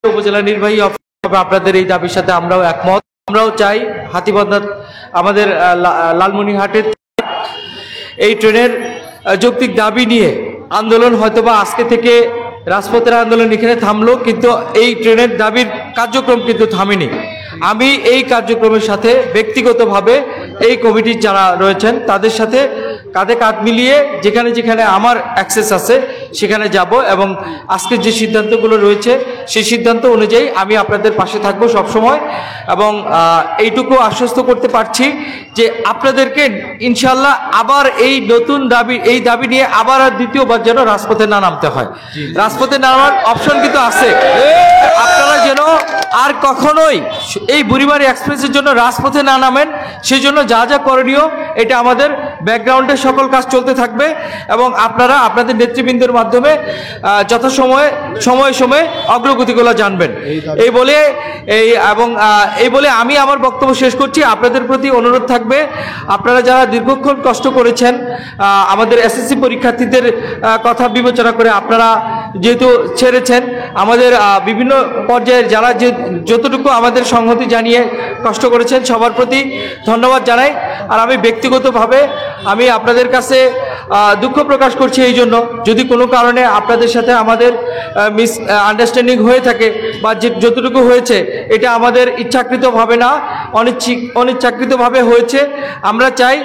উপজেলা নির্বাহী অফিস হবে আপনাদের এই দাবির সাথে আমরাও একমত। আমরাও চাই হাতীবান্ধা আমাদের লালমনিরহাটের এই ট্রেনের যৌক্তিক দাবি নিয়ে আন্দোলন হয়তোবা আজকে থেকে রাজপথের আন্দোলন এখানে থামলো, কিন্তু এই ট্রেনের দাবির কার্যক্রম কিন্তু থামেনি। আমি এই কার্যক্রমের সাথে ব্যক্তিগতভাবে এই কমিটির যারা রয়েছেন তাদের সাথে কাঁধে কাঁধ মিলিয়ে যেখানে যেখানে আমার অ্যাক্সেস আছে সেখানে যাব, এবং আজকের যে সিদ্ধান্তগুলো রয়েছে সেই সিদ্ধান্ত অনুযায়ী আমি আপনাদের পাশে থাকবো সবসময়। এবং এইটুকু আশ্বস্ত করতে পারছি যে আপনাদেরকে ইনশাল্লাহ আবার এই নতুন দাবি নিয়ে আবার আর দ্বিতীয়বার যেন রাজপথে না নামতে হয়। রাজপথে নামার অপশন কিন্তু আছে, আপনারা যেন আর কখনোই এই বুড়িমারি এক্সপ্রেসের জন্য রাজপথে না নামেন। সেই জন্য যা যা করণীয় এটা আমাদের ব্যাকগ্রাউন্ডে সকল কাজ চলতে থাকবে, এবং আপনারা আপনাদের নেতৃবৃন্দের মাধ্যমে সময়ে সময়ে অগ্রগতিগুলো জানবেন। এই বলে আমি আমার বক্তব্য শেষ করছি। আপনাদের প্রতি অনুরোধ থাকবে, আপনারা যারা দীর্ঘক্ষণ কষ্ট করেছেন আমাদের এসএসসি পরীক্ষার্থীদের কথা বিবেচনা করে আপনারা যেহেতু ছেড়েছেন, আমাদের বিভিন্ন পর্যায়ের যারা যতটুকু আমাদের সংহতি জানিয়ে কষ্ট করেছেন সবার প্রতি ধন্যবাদ জানাই। আর আমি ব্যক্তিগতভাবে আমি আপনাদের কাছে দুঃখ প্রকাশ করছি এই জন্য, যদি কোনো কারণে আপনাদের সাথে আমাদের মিস আন্ডারস্ট্যান্ডিং হয়ে থাকে বা যতটুকু হয়েছে এটা আমাদের ইচ্ছাকৃতভাবে না, অনিচ্ছাকৃতভাবে হয়েছে। আমরা চাই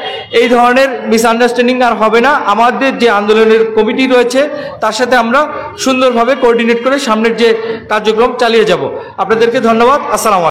এই ধরনের মিস আন্ডারস্ট্যান্ডিং আর হবে না। আমাদের যে আন্দোলনের কমিটি রয়েছে তার সাথে আমরা সুন্দরভাবে কোঅর্ডিনেট করে সামনের যে কার্যক্রম চালিয়ে যাব। আপনাদেরকে ধন্যবাদ। আসসালামু আলাইকুম।